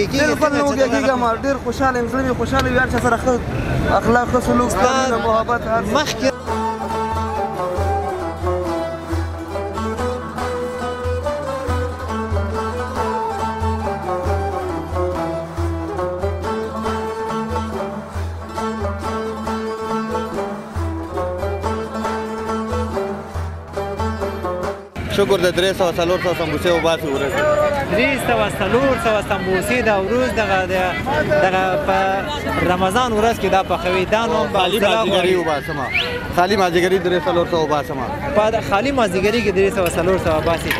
بالکل نو کېږه ما ډېر خوشاله یم، زړه مې خوشاله وي، هر چا سره ښه اخلاق، ښه سلوک، مینه، محبت هر څه. شکر د 300 سمبوسې وباسي ورسې 300 سمبوسې دا ورځ دغه په رمضان ورځ کې دا پخوي دا نو خالي مازیګری وباسم خالي مازیګری 300 وباسم په خالي مازیګری کې 300 وباسي.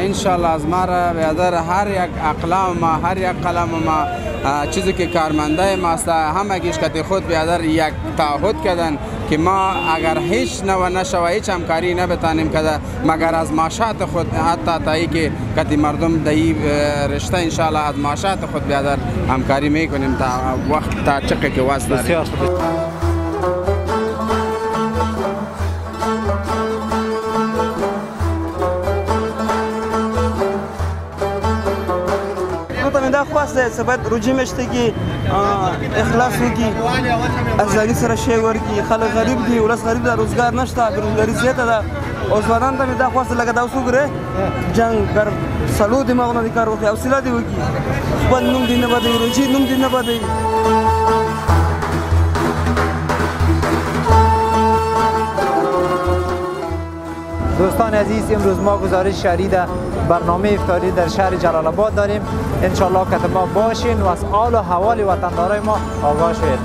انشالله از ما را بیادر هر یک اقلام ما هر یک قلم ما چیزی که کارمنده ماست همگیش که خود بیادر یک تعهد کردن که ما اگر هیچ نو نشوه هیچ همکاری نبتانیم کده مگر از معاشات خود حتی تایی که کتی مردم دهی رشته انشالله از معاشات خود بیادر همکاری میکنیم تا وقت تا چقه که واسط داریم. دا خواسته چې باید روجي میاشتې کې اخلاص وکړي، ارزاني سره شی ورکړي. خلک غریب دي، ولس غریب ده، روزګار نشته، بېروزګاري زیاته ده. او ځوانانو ته مې دا خواسته لکه دا اوس وګورئ جنګ ګر سلو دماغونه دې کار وکړي، حوصله دې وکړي، خپل نوم دې نه بدوي، روجي نوم دې نه بدوي. دوستان عزیز امروز ما گزارش شهری در برنامه افطاری در شهر جلال آباد داریم. انشالله که ما باشین و از حال و حوال وطندارای ما آگاه شوید.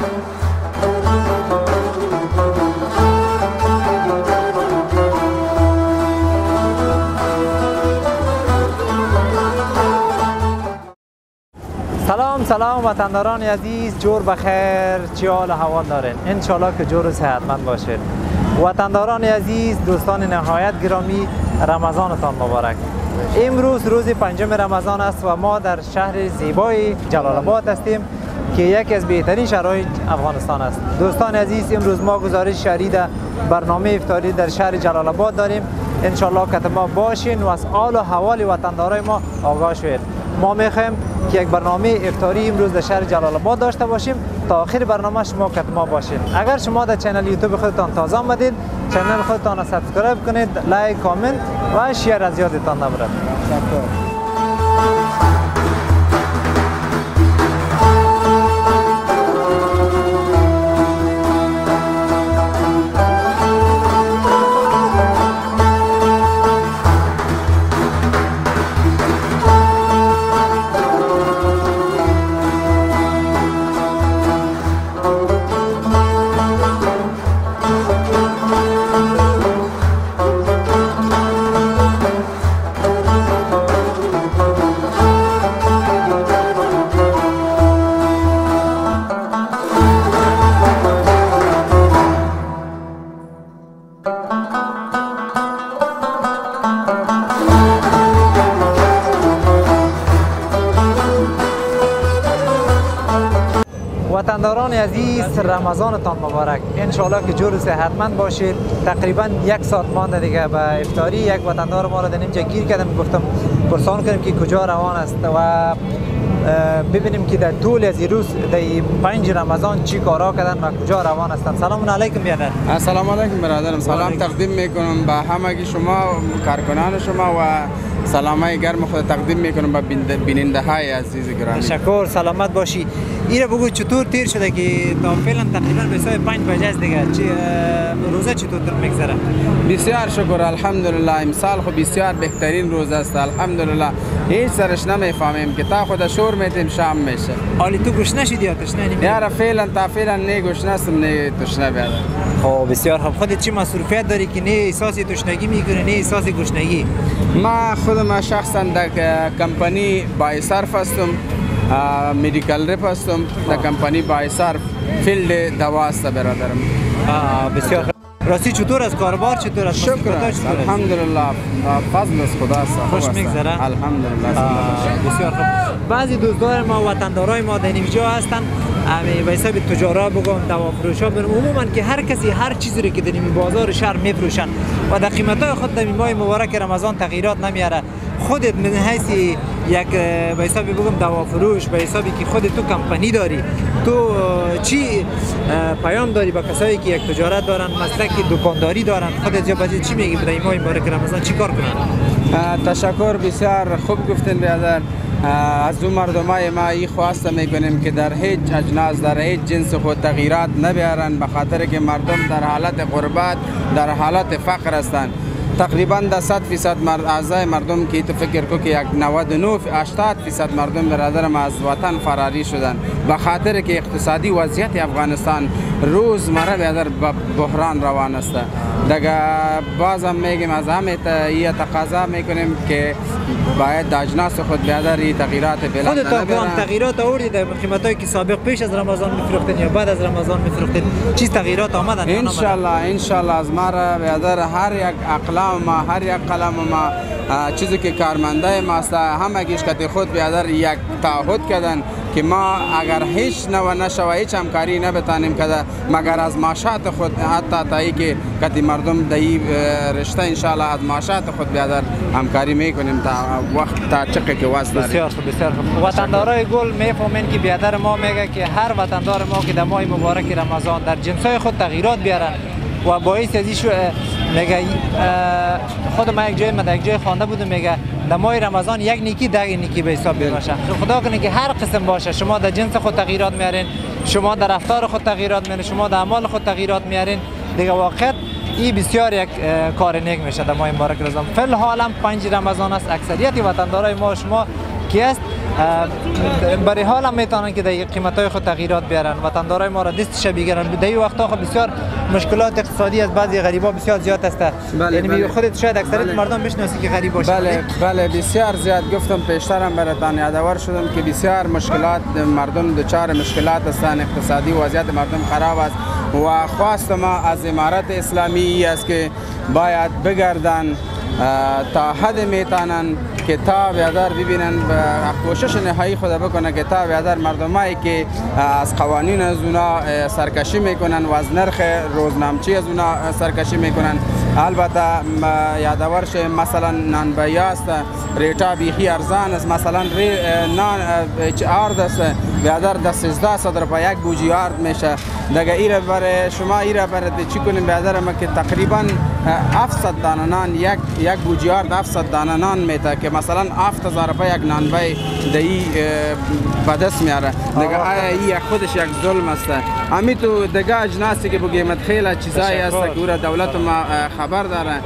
سلام وطنداران عزیز، جور بخیر، چه حال و حوال دارین؟ انشالله که جور و صحتمند باشید. وطنداران عزیز، دوستان نهایت گرامی، رمضانتان مبارک. امروز روز 5 رمضان است و ما در شهر زیبای جلال آباد هستیم که یکی از بهترین شهرهای افغانستان است. دوستان عزیز امروز ما گزارش شهری در برنامه افطاری در شهر جلال آباد داریم. انشالله که ما باشین و از حال و حوال وطندارای ما آگاه شوید. ما میخوایم که یک برنامه افطاری امروز در شهر جلال آباد داشته باشیم تا آخر برنامه شما که ما باشین. اگر شما در چنل یوتیوب خودتان تازه آمدید، چنل خودتان را سابسکرایب کنید، لایک، کامنت و شیر از یادتان نبرد. وطنداران عزیز رمضانتان مبارک. انشالله که جور و صحتمند باشید. تقریبا 1 ساعت مانده دیگه به افطاری. یک وطندار ما را در اینجا گیر کردم، گفتم پرسان کنیم که کجا روان است و ببینیم که در طول از روز در 5 رمضان چی کارا کردن و کجا روان هستند. سلام علیکم برادر. السلام علیکم برادرم. سلام تقدیم میکنم به همگی شما کارکنان شما و سلامای گرم خود تقدیم میکنم به بیننده های عزیز گرامی. تشکر، سلامت باشی. ایره بگو چطور تیر شده که تا فعلا تقریبا به حساب 5 بجه است دیگه، روزه چطور میگذره؟ بسیار شکر الحمدلله. امسال خو بسیار بهترین روز است الحمدلله. هیچ سرش نمیفهمیم که تا خود شور میتیم شام میشه. حالی تو گشنه شدی یا تشنه نمیدی؟ یاره فعلا تا فعلا نه گشنه هستم نه تشنه بیادر. خب بسیار خوب. خودت چی مصروفیت داری که نه احساس تشنگی میکنی نه احساس گشنگی؟ ما خودم شخصا در کمپانی با صرف هستم، مدیکال رپ هستم در کمپانی با صرف فیلد دوا است برادرم. بسیار خوب. راستی چطور از کاربار چطور از شکر است الحمدلله فضل از خدا است. خوش میگذره الحمدلله. بسیار خوب. بعضی دوستان ما وطندارای ما در اینجا هستند به حساب تجارا بگم دوا فروشا برم عموما که هر کسی هر چیزی رو که در این بازار شهر میفروشن و در قیمتای خود در ماه مبارک رمضان تغییرات نمیاره. خودت من حیث یک به حساب بگم دوا فروش به حسابی که خودت تو کمپانی داری تو چی پیام داری با کسایی که یک تجارت دارن مسلک دکانداری دارن خودت یا بچه چی میگی در ماه مبارک رمضان چی کار کنن؟ تشکر بسیار خوب گفتن برادر. از اون مردمای ما این خواسته میکنیم که در هیچ اجناس در هیچ جنس خود تغییرات نبیارن به خاطر که مردم در حالت غربت در حالت فقر هستند. تقریبا 100% اعضای مردم که تو فکر کو که 99-80% مردم برادرم از وطن فراری شدن به خاطر که اقتصادی وضعیت افغانستان روزمره برادر به بحران روان است. دیگه بازم میگیم از همه یه تقاضا میکنیم که باید اجناس خود برادر تغییرات بلند خودت تغییرات آوردید در قیمتایی که سابق پیش از رمضان میفروختین یا بعد از رمضان میفروختین چی تغییرات آمدن؟ انشالله از ما را برادر هر یک اقلام ما هر یک قلم ما چیزی که کارمنده ما است همگیش که خود برادر یک تعهد کردن که ما اگر هیچ نو نشوه هیچ همکاری نبتانیم کرده مگر از معاشات خود حتی تایی که کتی مردم دهی رشته انشالله از معاشات خود بیادر همکاری میکنیم تا وقت تا چقه که واسه داریم. بسیار خوب بسیار خوب. وطندارای گل میفهمین که بیادر ما میگه که هر وطندار ما که در ماه مبارک رمضان در جنسای خود تغییرات بیارن و باعث ازیش میگه خود ما یک جای خوانده بودم میگه در ماه رمضان یک نیکی ده نیکی به حساب باشه. خدا کنه که هر قسم باشه شما در جنس خود تغییرات میارین شما در رفتار خود تغییرات میارین شما در اعمال خود تغییرات میارین دیگه واقعا این بسیار یک کار نیک میشه در ماه مبارک رمضان. فی الحال هم 5 رمضان است اکثریت وطندارای ما شما کی است برای حال هم میتونن که در قیمتای خود تغییرات بیارن وطندارای ما را دستش بگیرن. در این وقتا خود بسیار مشکلات اقتصادی از بعضی غریبا بسیار زیاد است. یعنی خودت شاید اکثریت مردم بشناسی که غریب باشه. بله بسیار زیاد گفتم پیشترم براتون یادآور شدم که بسیار مشکلات مردم دچار مشکلات هستند اقتصادی وضعیت مردم خراب است و خواست ما از امارت اسلامی است که باید بگردن تا حد میتونن که تا بیادر ببینن کوشش نهایی خود بکنن که تا بیادر مردمایی که از قوانین از اونا سرکشی میکنن و از نرخ روزنامچی از اونا سرکشی میکنن. البته یادآور شه مثلا نانبایی است ریتا بیخی ارزان است مثلا نان آرد است بیادر 1300 روپیه یک بوجی آرد میشه. دیگه ایره برای شما ایره برای چی کنیم بیادر ما که تقریبا 700 دانه نان یک بوجی آرد 700 دانه نان میته که مثلا 7000 روپیه یک نانبای دهی به دست میاره. دیگه این خودش یک ظلم است. امی تو دیگه اجناسی که بگیم خیلی چیزایی است که اون دولت ما خبر داره.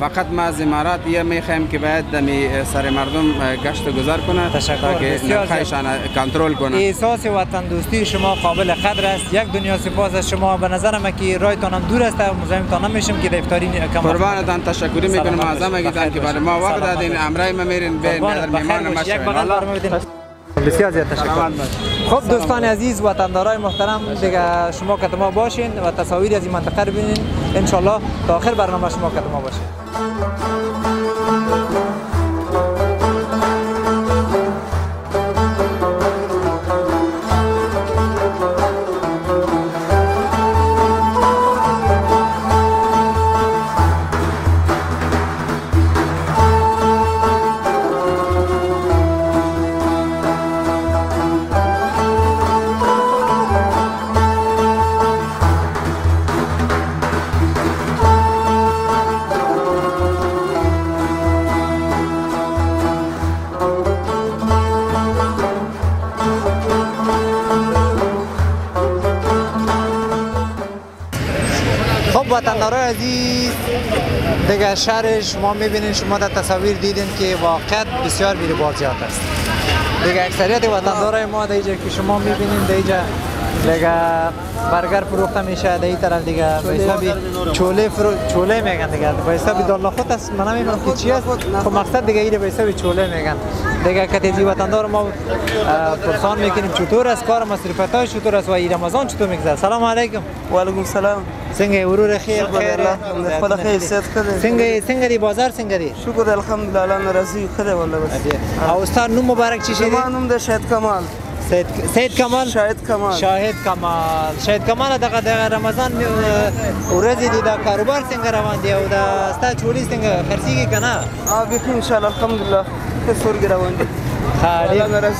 فقط ما از امارات یه میخوایم که باید دمی سر مردم گشت و گذار کنه تا که نرخشان کنترل کنه. احساس وطن دوستی شما قابل قدر است. یک دنیا سپاس از شما. به نظر من که رایتان هم دور است مزاحمتان نمیشم که افطاری کم. قربانتان تشکر میکنم از همگیتان که برای ما وقت دادین امرای ما میرین بین میهمان ما شوین. بسیار زیاد تشکر. خب دوستان عزیز وطندارای محترم دیگه شما کت ما باشین و تصاویری از این منطقه رو ببینین ان شاء الله تا آخر برنامه شما کت ما باشین. وطندارای عزیز دیگه شهر شما میبینین شما در تصاویر دیدین که واقعا بسیار بی‌رباطیات است. دیگه اکثریت وطندارای ما در اینجا که شما میبینین در اینجا دیگه برگر فروخته میشه در این طرف دیگه به حسابی چوله میگن دیگه به حسابی دالا خود است من نمیدونم که چی است خب مقصد دیگه اینه به حسابی چوله میگن دیگه کتیزی وطندار ما پرسان میکنیم چطور است کار مصرفتای چطور است و این رمضان چطور میگذره سلام علیکم و علیکم السلام څنګه ورور خیر خپل خیر صحت خده څنګه دی بازار څنګه دی شکر الحمدلله الله ناراضي خده والله بس او استاد نوم مبارک چی شه ما نوم د شاهد کمال سید کمال شاهد کمال دغه رمضان ورځې دي دا کاروبار څنګه روان دی او دا ستا چولی څنګه خرڅیږي کنه به ان شاء الله الحمدلله څه سورګ روان دي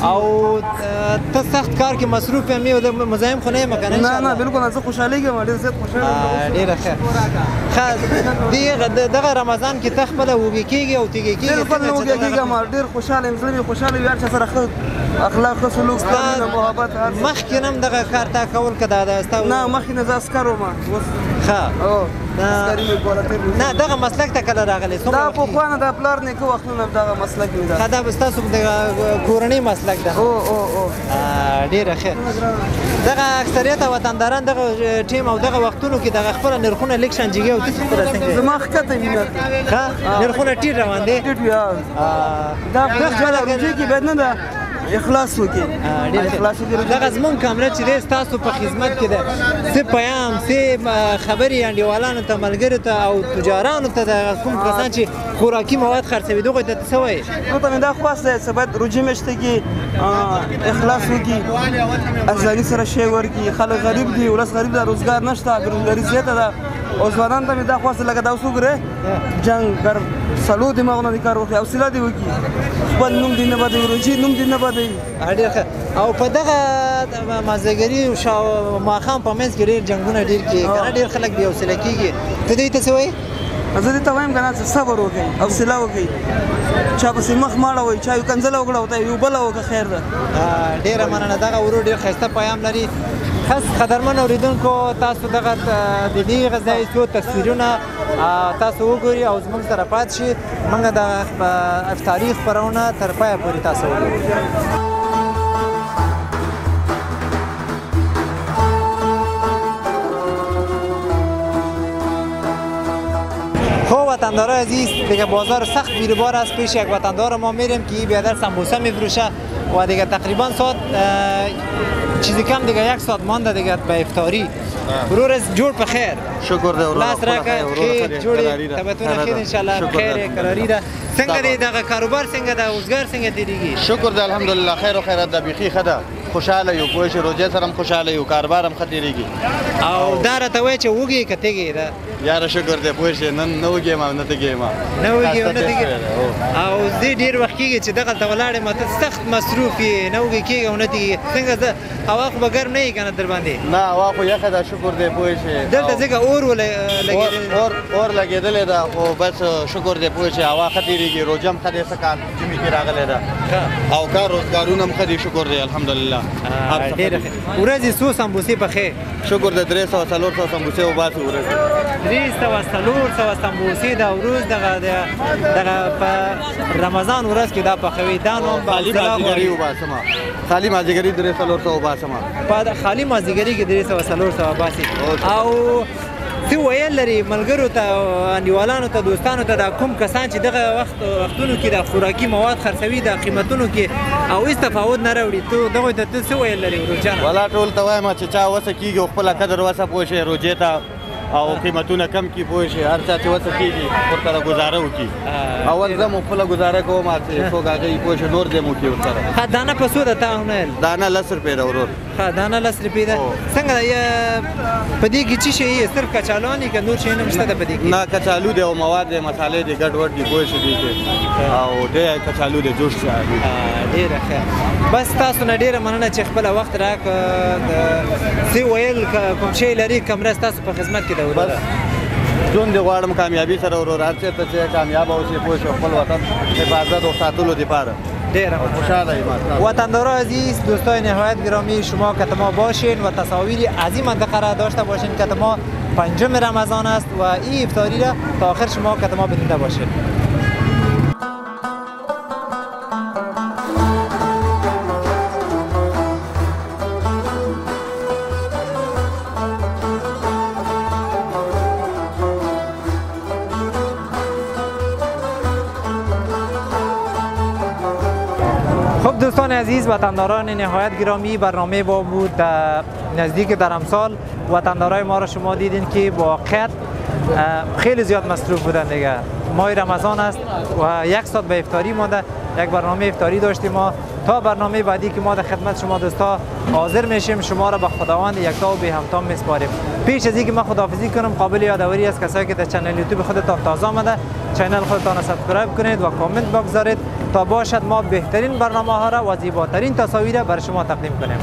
او ته سخت کار کې مصروف یې او د مزاحم خو نه یم کنه نه بالکل زه خوشاله یم ډېر زیات خوشاله ډېر ښه دغه رمضان کې ته خپل وږي کېږي او تیږي کېږي بالکل نه وږي کېږم ډېر خوشاله یم زه خوشاله یم چې سره ښه اخلاق ښه سلوک ستاسو محبت مخکې هم دغه کار تا کول که دا ستا نه مخکې نه زه عسکر وم نه دغه مسلک ته کله راغلی دا پخوانه د پلار نیکه وختونه دغه مسلک مې ده دا به ستاسو د کورنۍ مسلک ده ډېره ښه دغه اکثریت وطنداران دغه ټیم او دغه وختونو کې دغه خپله نرخونه لږ شانجیږي او تاسو خپله څنګه زما ښکته وي نرخونه ټیټ روان دی ټیټ وي دا خپله روجې کې باید نه ده اخلاص وکړي دغه زمونږ کامره چې دی ستاسو په خدمت کې ده څه پیام څه خبرې انډیوالانو ته ملګرو ته او تجارانو ته د کوم کسان چې خوراکي مواد خرڅوي دغو ته څه وایي نو ته مې دا خواست دی چې باید روژې میاشتې کې اخلاص وکړي ارزاني سره شی ورکړي خلک غریب دي ولس غریب ده روزګار نشته بېروزګاري زیاته ده او ځوانانو ته مې دا خواست لکه دا اوس وګورئ جنګ ګرم سلو دماغونه دې کار وکړي حوصله دې وکړي خپل نوم دې نه بدوي روژې نوم دې نه بدوي ډېر ښه او په دغه مازدیګري ماښام په منځ کې ډېر جنګونه ډېر کېږي که نه ډېر خلک بې حوصله کېږي ته دې ته څه وایي زه دې ته وایم که نه صبر وکړئ حوصله وکړئ چا پسې مخ ماړوئ چا یو کنځله وکړه ورته یو بله وکړه خیر ده ډېره مننه دغه ورور ډېر ښایسته پیام لري قدرمن اوریدونکو تاسو دغه د دې غذایي څو تصویرونه تاسو وګورئ او زموږ سره پاتې شئ موږ د افطاري خپرونه تر پایه پورې تاسو وګورئ خب وطندار عزیز دیگه بازار سخت بیروبار است پیش یک وطندار ما میریم که بیادر سمبوسه میفروشه و دیگه تقریبا ساعت چیزی کم دیگه 1 ساعت مانده دیگه به افطاری برور از جور بخیر شکر ده ورور لاس راکه خیر جوړی تبتون خیر ان شاء الله خیر قراری ده څنګه دی دغه کاروبار څنګه ده روزګار څنګه دیږي شکر ده الحمدلله خیر او خیرات ده بیخي ښه ده خوشاله یو پوه شې روژې سره هم خوشاله یو کاروبار هم ښه تېرېږي او دا راته وایي چې وږي که تږې ده یاره شکر دی پوه شې نن نه وږې یم او نه تږې یم نه وږې او نه تږې او زه ډېر وخت کېږي چې دغلته ولاړ یم ته سخت مصروف یې نه وږې کېږي او نه تږې څنګه زه هوا خو به ګرم نه وي که نه در باندې نه هوا خو یخه ده شکر دی پوه شې دلته ځکه اور اور لګېدلی ده خو بس شکر دی پوه شې هوا ښه تېرېږي روژه هم ښه دی څه کال ژمي کې راغلی ده او کار روزګارونه هم ښه دي شکر دی الحمدلله ډېره ښه ورځې څو سمبوسې پخې شکر د 300 400 سمبوسې وباسو ورځې 300 400 سمبوسې دا ورځ دغه په رمضان ورځ کې دا پخوي دا نو خالي مازدیګري وباسم خالي مازدیګري 300 400 وباسم په خالي مازدیګري کې 300 400 وباسي او څه ویل لري ملګرو ته انډیوالانو ته دوستانو ته دا کوم کسان چې دغه وختونو کې د خوراکي مواد خرڅوي د قیمتونو کې او هېڅ تفاوت نه راوړي ته دغوی ته ته څه ویل لري ورورجانه ولا ټول ته وایم چې چا وسه کېږي او خپله قدر وسه پوه شي روژې ته او قیمتونه کم کړي پوه شي هر چا چې وسه کېږي ورسره ګزاره وکړي اول زه مو خپله ګزاره کوم چې څوک هغه پوه شي نور دې مو کړي ورسره ښه دانه په څو ده تا ونیل دانه 10 روپۍ ده ورور ښه دانه 10 روپۍ ده څنګه په دې کې څه شی صرف کچالوانې که نور شی هم شته ده په دې کې نه کچالو دی او مواد دی مسالې دی ګډ وډ دي پوه شي دي او ډېر کچالو دی جوش شي ډېره ښه بس تاسو نه ډېره مننه چې خپله وخت راکړه څه ویل کوم شی لري کمره ستاسو په خدمت کې ده بس ژوند دې غواړم کامیابي سره ورور هر چېرته چې کامیابه اوسې پوه شو خپل وطن حفاظت او ساتلو دپاره ډېره خوشحاله یم وطنداران عزیز دوستان نهایت گرامی شما که ما باشین و تصاویری از این منطقه را داشته باشین که ما 5 رمضان است و این افطاری را تا آخر شما که ما ببینده باشین دوستان عزیز وطنداران نهایت گرامی، برنامه با بود نزدیک در امسال. وطندارای ما را شما دیدین که با واقعیت خیلی زیاد مصروف بودن دیگه. ماه رمضان است و یک ساعت به افطاری مانده. یک برنامه افطاری داشتیم ما. تا برنامه بعدی که ما در خدمت شما دوستا حاضر میشیم، شما را به خداوند یکتا و بی همتا میسپاریم. پیش از اینکه من خداحافظی کنم، قابل یادآوری است کسایی که در کانال یوتیوب خودتان تازه آمده، کانال خودتان را سابسکرایب کنید و کامنت بگذارید تا باشد ما بهترین برنامه ها را و زیباترین تصاویر برای شما تقدیم کنیم.